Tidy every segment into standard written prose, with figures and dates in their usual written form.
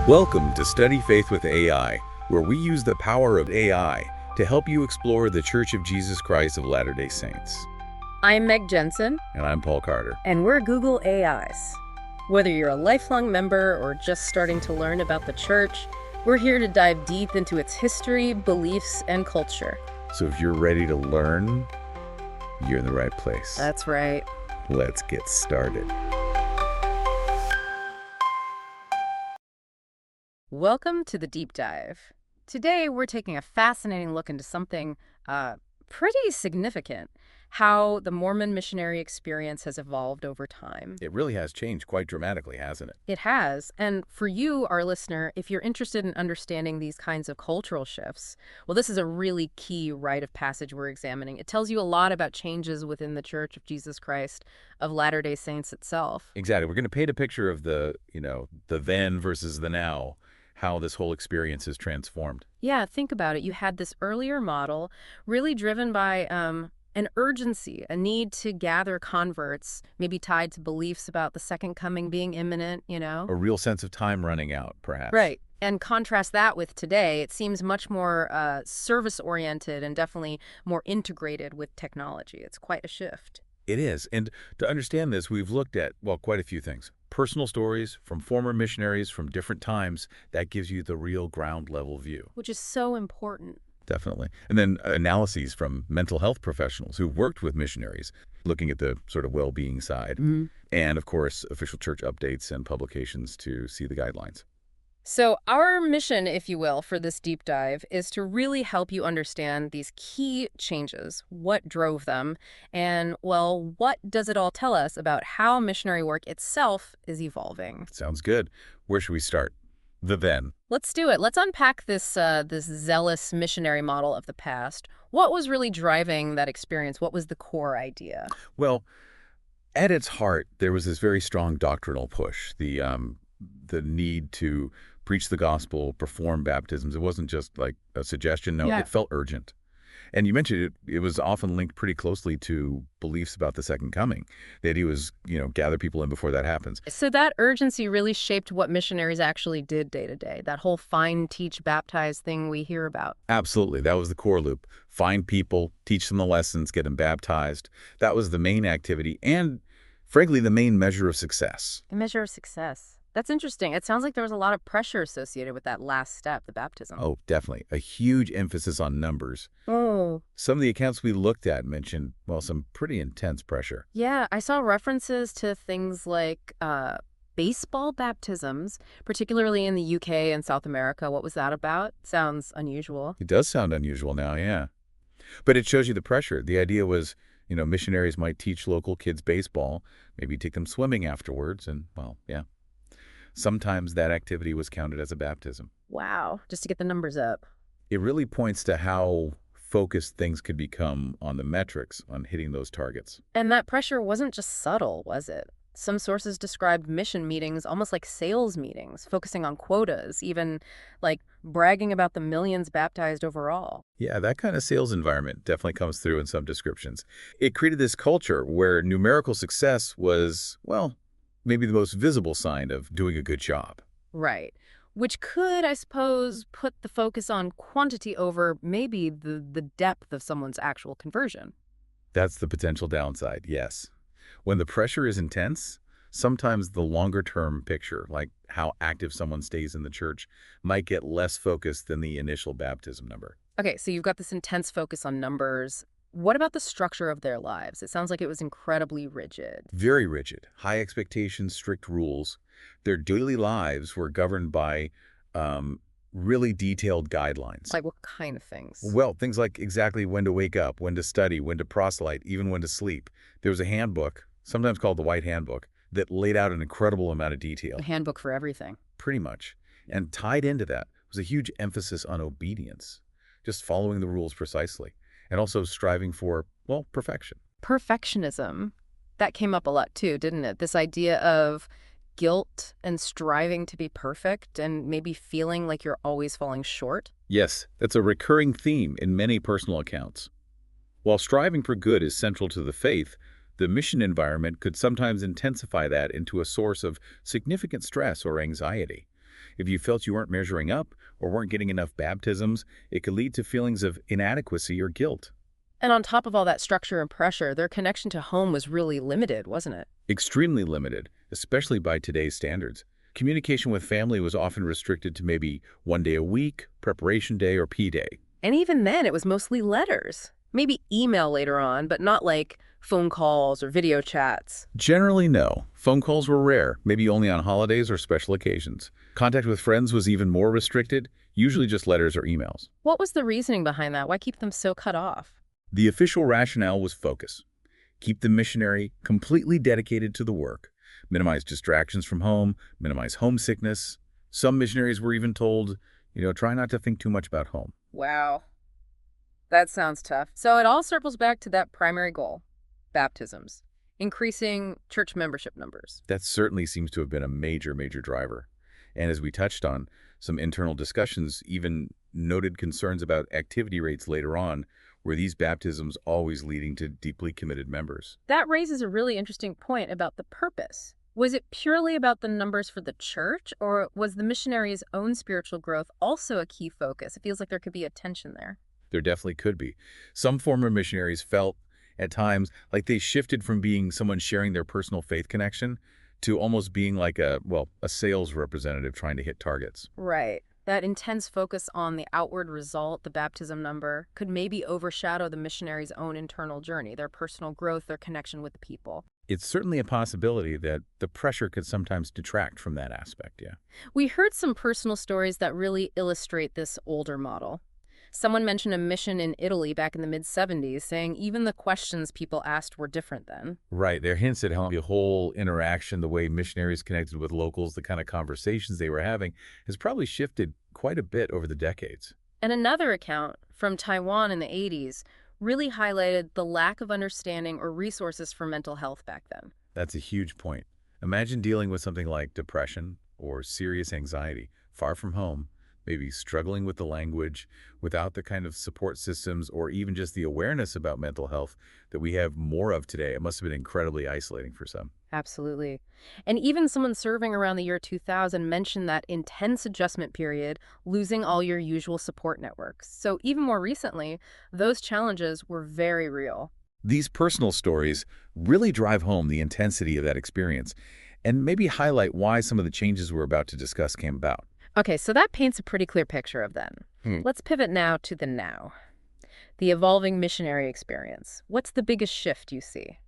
Welcome to Study Faith with AI, where we use the power of AI to help you explore the Church of Jesus Christ of Latter-day Saints. I'm Meg Jensen, And I'm Paul Carter. and we're Google AIs. Whether you're a lifelong member or just starting to learn about the church, we're here to dive deep into its history, beliefs, and culture. So if you're ready to learn, you're in the right place. That's right. Let's get started. Welcome to the deep dive. Today, we're taking a fascinating look into something pretty significant, how the Mormon missionary experience has evolved over time. It really has changed quite dramatically, hasn't it? It has. And for you, our listener, if you're interested in understanding these kinds of cultural shifts, well, this is a really key rite of passage we're examining. It tells you a lot about changes within the Church of Jesus Christ of Latter-day Saints itself. Exactly. We're going to paint a picture of the then versus the now, how this whole experience is transformed. Yeah, think about it. You had this earlier model really driven by an urgency, a need to gather converts, maybe tied to beliefs about the second coming being imminent, A real sense of time running out, perhaps. Right. And contrast that with today, it seems much more service-oriented and definitely more integrated with technology. It's quite a shift. It is. And to understand this, we've looked at, well, quite a few things. Personal stories from former missionaries from different times. That gives you the real ground level view. Which is so important. Definitely. And then analyses from mental health professionals who worked with missionaries, looking at the sort of well-being side. Mm-hmm. And, of course, official church updates and publications to see the guidelines. So our mission, if you will, for this deep dive is to really help you understand these key changes, what drove them, and, well, what does it all tell us about how missionary work itself is evolving? Sounds good. Where should we start? The then. Let's do it. Let's unpack this zealous missionary model of the past. What was really driving that experience? What was the core idea? Well, at its heart, there was this very strong doctrinal push, the need to preach the gospel, perform baptisms. It wasn't just like a suggestion. No, Yeah. It felt urgent. And you mentioned it was often linked pretty closely to beliefs about the second coming. The idea was, gather people in before that happens. So that urgency really shaped what missionaries actually did day to day, that whole find, teach, baptize thing we hear about. Absolutely. That was the core loop. Find people, teach them the lessons, get them baptized. That was the main activity and, frankly, the main measure of success. A measure of success. That's interesting. It sounds like there was a lot of pressure associated with that last step, the baptism. Oh, definitely. A huge emphasis on numbers. Oh. Some of the accounts we looked at mentioned, well, some pretty intense pressure. Yeah, I saw references to things like baseball baptisms, particularly in the UK and South America. What was that about? Sounds unusual. It does sound unusual now, yeah. But it shows you the pressure. The idea was, missionaries might teach local kids baseball, maybe take them swimming afterwards, and, well, yeah. Sometimes that activity was counted as a baptism. Wow, just to get the numbers up. It really points to how focused things could become on the metrics, on hitting those targets. And that pressure wasn't just subtle, was it? Some sources described mission meetings almost like sales meetings, focusing on quotas, even like bragging about the millions baptized overall. Yeah, that kind of sales environment definitely comes through in some descriptions. It created this culture where numerical success was, well, maybe the most visible sign of doing a good job. Right. Which could, I suppose, put the focus on quantity over maybe the depth of someone's actual conversion. That's the potential downside, yes. When the pressure is intense, sometimes the longer-term picture, like how active someone stays in the church, might get less focused than the initial baptism number. Okay, so you've got this intense focus on numbers. What about the structure of their lives? It sounds like it was incredibly rigid. Very rigid. High expectations, strict rules. Their daily lives were governed by really detailed guidelines. Like what kind of things? Well, things like exactly when to wake up, when to study, when to proselyte, even when to sleep. There was a handbook, sometimes called the White Handbook, that laid out an incredible amount of detail. A handbook for everything. Pretty much. And tied into that was a huge emphasis on obedience, just following the rules precisely, and also striving for, well, perfection. Perfectionism. That came up a lot too, didn't it? This idea of guilt and striving to be perfect and maybe feeling like you're always falling short. Yes, that's a recurring theme in many personal accounts. While striving for good is central to the faith, the mission environment could sometimes intensify that into a source of significant stress or anxiety. If you felt you weren't measuring up or weren't getting enough baptisms, it could lead to feelings of inadequacy or guilt. And on top of all that structure and pressure, their connection to home was really limited, wasn't it? Extremely limited, especially by today's standards. Communication with family was often restricted to maybe one day a week, preparation day, or P-Day. And even then, it was mostly letters. Maybe email later on, but not like phone calls or video chats. Generally, no. Phone calls were rare, maybe only on holidays or special occasions. Contact with friends was even more restricted, usually just letters or emails. What was the reasoning behind that? Why keep them so cut off? The official rationale was focus. Keep the missionary completely dedicated to the work. Minimize distractions from home, minimize homesickness. Some missionaries were even told, try not to think too much about home. Wow. That sounds tough. So it all circles back to that primary goal, baptisms, increasing church membership numbers. That certainly seems to have been a major, major driver. And as we touched on, some internal discussions even noted concerns about activity rates later on, were these baptisms always leading to deeply committed members? That raises a really interesting point about the purpose. Was it purely about the numbers for the church, or was the missionary's own spiritual growth also a key focus? It feels like there could be a tension there. There definitely could be. Some former missionaries felt at times like they shifted from being someone sharing their personal faith connection to almost being like a sales representative trying to hit targets. Right. That intense focus on the outward result, the baptism number, could maybe overshadow the missionary's own internal journey, their personal growth, their connection with the people. It's certainly a possibility that the pressure could sometimes detract from that aspect, yeah. We heard some personal stories that really illustrate this older model. Someone mentioned a mission in Italy back in the mid-70s, saying even the questions people asked were different then. Right. There are hints at how the whole interaction, the way missionaries connected with locals, the kind of conversations they were having, has probably shifted quite a bit over the decades. And another account from Taiwan in the 80s really highlighted the lack of understanding or resources for mental health back then. That's a huge point. Imagine dealing with something like depression or serious anxiety, far from home, maybe struggling with the language, without the kind of support systems or even just the awareness about mental health that we have more of today. It must have been incredibly isolating for some. Absolutely. And even someone serving around the year 2000 mentioned that intense adjustment period, losing all your usual support networks. So even more recently, those challenges were very real. These personal stories really drive home the intensity of that experience and maybe highlight why some of the changes we're about to discuss came about. Okay, so that paints a pretty clear picture of then. Let's pivot now to the now. The evolving missionary experience. What's the biggest shift you see?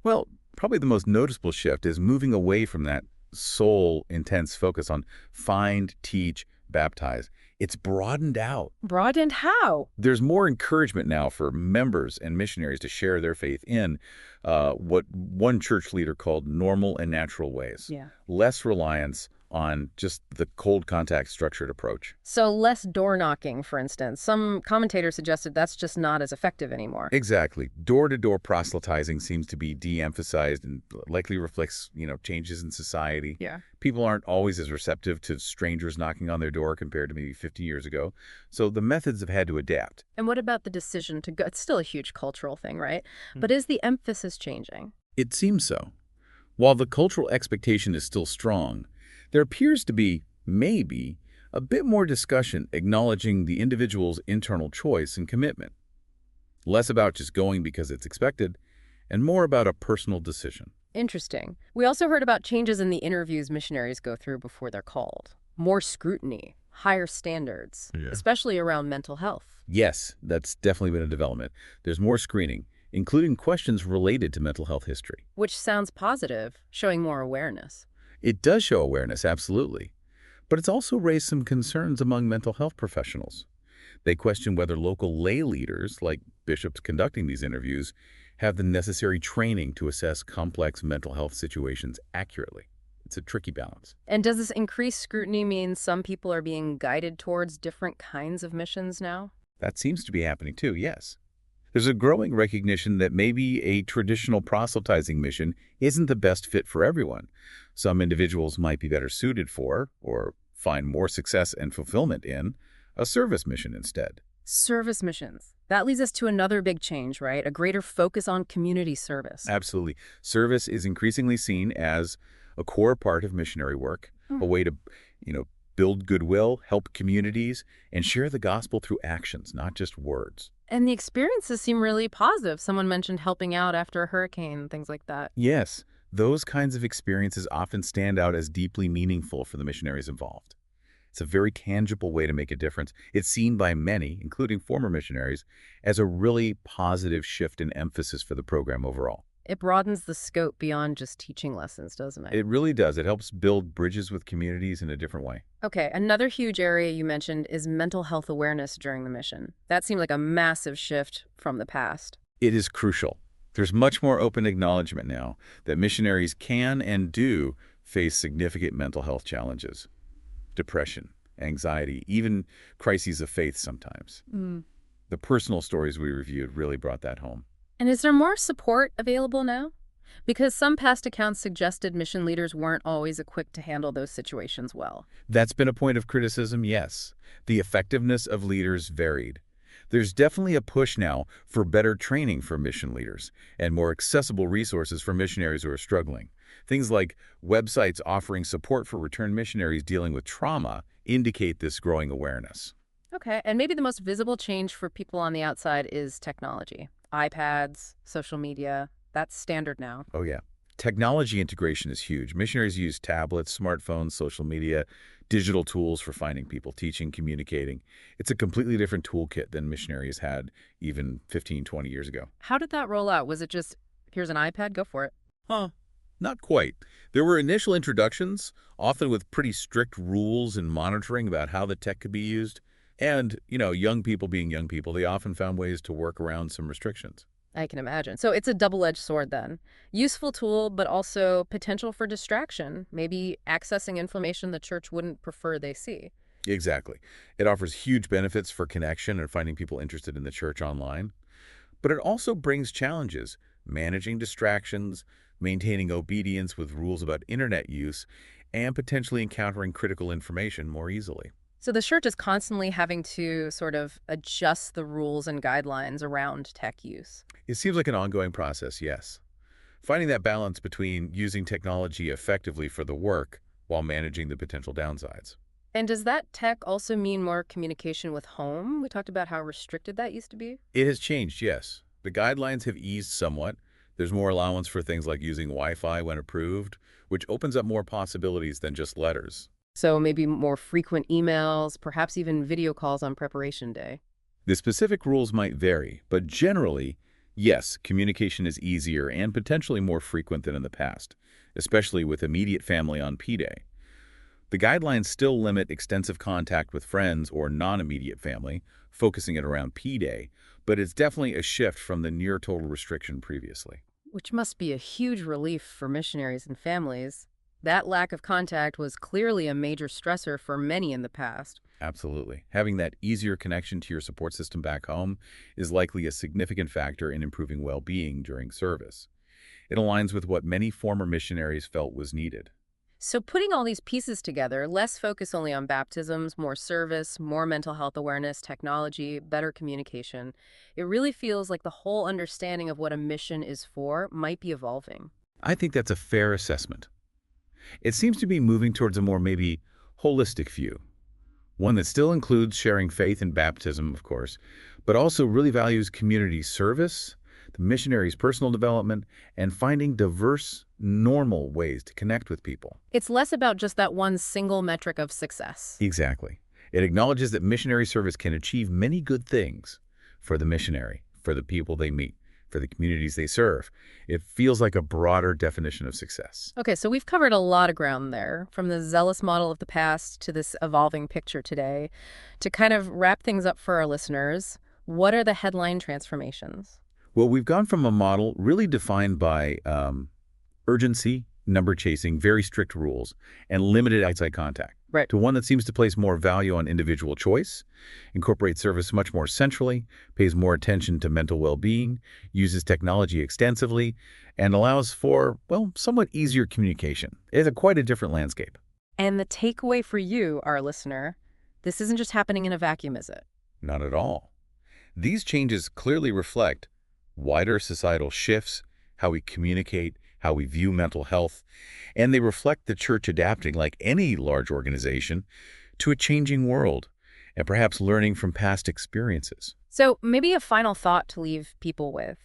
Well, probably the most noticeable shift is moving away from that sole intense focus on find, teach, baptize. It's broadened out. Broadened how? There's more encouragement now for members and missionaries to share their faith in what one church leader called normal and natural ways. Yeah. Less reliance on just the cold contact structured approach. So less door knocking, for instance. Some commentators suggested that's just not as effective anymore. Exactly. Door-to-door proselytizing seems to be de-emphasized and likely reflects, changes in society. Yeah. People aren't always as receptive to strangers knocking on their door compared to maybe 50 years ago. So the methods have had to adapt. And what about the decision to go? It's still a huge cultural thing, right? But is the emphasis changing? It seems so. While the cultural expectation is still strong, there appears to be, maybe, a bit more discussion acknowledging the individual's internal choice and commitment. Less about just going because it's expected, and more about a personal decision. Interesting. We also heard about changes in the interviews missionaries go through before they're called. More scrutiny, higher standards, especially around mental health. Yes, that's definitely been a development. There's more screening, including questions related to mental health history. Which sounds positive, showing more awareness. It does show awareness, absolutely. But it's also raised some concerns among mental health professionals. They question whether local lay leaders, like bishops conducting these interviews, have the necessary training to assess complex mental health situations accurately. It's a tricky balance. And does this increased scrutiny mean some people are being guided towards different kinds of missions now? That seems to be happening too, yes. There's a growing recognition that maybe a traditional proselytizing mission isn't the best fit for everyone. Some individuals might be better suited for, or find more success and fulfillment in, a service mission instead. Service missions. That leads us to another big change, right? A greater focus on community service. Absolutely. Service is increasingly seen as a core part of missionary work, a way to, build goodwill, help communities, and share the gospel through actions, not just words. And the experiences seem really positive. Someone mentioned helping out after a hurricane, things like that. Yes, those kinds of experiences often stand out as deeply meaningful for the missionaries involved. It's a very tangible way to make a difference. It's seen by many, including former missionaries, as a really positive shift in emphasis for the program overall. It broadens the scope beyond just teaching lessons, doesn't it? It really does. It helps build bridges with communities in a different way. Okay, another huge area you mentioned is mental health awareness during the mission. That seemed like a massive shift from the past. It is crucial. There's much more open acknowledgement now that missionaries can and do face significant mental health challenges. Depression, anxiety, even crises of faith sometimes. Mm. The personal stories we reviewed really brought that home. And is there more support available now? Because some past accounts suggested mission leaders weren't always equipped to handle those situations well. That's been a point of criticism, yes. The effectiveness of leaders varied. There's definitely a push now for better training for mission leaders and more accessible resources for missionaries who are struggling. Things like websites offering support for returned missionaries dealing with trauma indicate this growing awareness. Okay, and maybe the most visible change for people on the outside is technology. iPads, social media, that's standard now. Oh, yeah. Technology integration is huge. Missionaries use tablets, smartphones, social media, digital tools for finding people, teaching, communicating. It's a completely different toolkit than missionaries had even 15, 20 years ago. How did that roll out? Was it just, here's an iPad, go for it? Huh. Not quite. There were initial introductions, often with pretty strict rules and monitoring about how the tech could be used. And, young people being young people, they often found ways to work around some restrictions. I can imagine. So it's a double-edged sword then. Useful tool, but also potential for distraction, maybe accessing information the church wouldn't prefer they see. Exactly. It offers huge benefits for connection and finding people interested in the church online. But it also brings challenges, managing distractions, maintaining obedience with rules about internet use, and potentially encountering critical information more easily. So the church is constantly having to sort of adjust the rules and guidelines around tech use. It seems like an ongoing process, yes. Finding that balance between using technology effectively for the work while managing the potential downsides. And does that tech also mean more communication with home? We talked about how restricted that used to be. It has changed, yes. The guidelines have eased somewhat. There's more allowance for things like using Wi-Fi when approved, which opens up more possibilities than just letters. So maybe more frequent emails, perhaps even video calls on preparation day. The specific rules might vary, but generally, yes, communication is easier and potentially more frequent than in the past, especially with immediate family on P-Day. The guidelines still limit extensive contact with friends or non-immediate family, focusing it around P-Day, but it's definitely a shift from the near total restriction previously. Which must be a huge relief for missionaries and families. That lack of contact was clearly a major stressor for many in the past. Absolutely. Having that easier connection to your support system back home is likely a significant factor in improving well-being during service. It aligns with what many former missionaries felt was needed. So putting all these pieces together, less focus only on baptisms, more service, more mental health awareness, technology, better communication, it really feels like the whole understanding of what a mission is for might be evolving. I think that's a fair assessment. It seems to be moving towards a more maybe holistic view, one that still includes sharing faith in baptism, of course, but also really values community service, the missionary's personal development, and finding diverse, normal ways to connect with people. It's less about just that one single metric of success. Exactly. It acknowledges that missionary service can achieve many good things for the missionary, for the people they meet, for the communities they serve. It feels like a broader definition of success. Okay, so we've covered a lot of ground there, from the zealous model of the past to this evolving picture today. To kind of wrap things up for our listeners, what are the headline transformations? Well, we've gone from a model really defined by urgency, number chasing, very strict rules, and limited outside contact, Right. to one that seems to place more value on individual choice, incorporates service much more centrally, pays more attention to mental well-being, uses technology extensively, and allows for, well, somewhat easier communication. It's quite a different landscape. And the takeaway for you, our listener, this isn't just happening in a vacuum, is it? Not at all. These changes clearly reflect wider societal shifts, how we communicate, how we view mental health, and they reflect the church adapting, like any large organization, to a changing world, and perhaps learning from past experiences. So maybe a final thought to leave people with.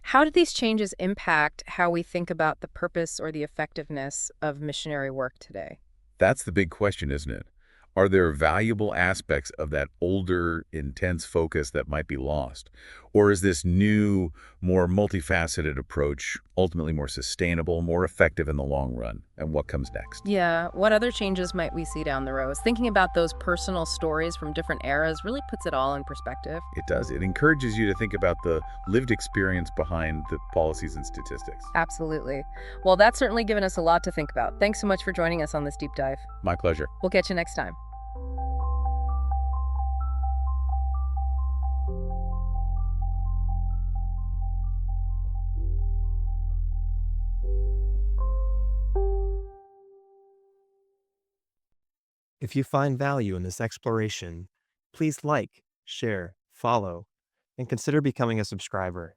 How do these changes impact how we think about the purpose or the effectiveness of missionary work today? That's the big question, isn't it? Are there valuable aspects of that older, intense focus that might be lost? Or is this new, more multifaceted approach ultimately more sustainable, more effective in the long run? And what comes next? Yeah, what other changes might we see down the road? Thinking about those personal stories from different eras really puts it all in perspective. It does. It encourages you to think about the lived experience behind the policies and statistics. Absolutely. Well, that's certainly given us a lot to think about. Thanks so much for joining us on this deep dive. My pleasure. We'll catch you next time. If you find value in this exploration, please like, share, follow, and consider becoming a subscriber.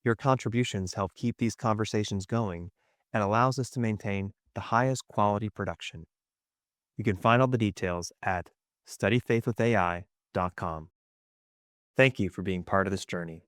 Your contributions help keep these conversations going and allows us to maintain the highest quality production. You can find all the details at studyfaithwithai.com. Thank you for being part of this journey.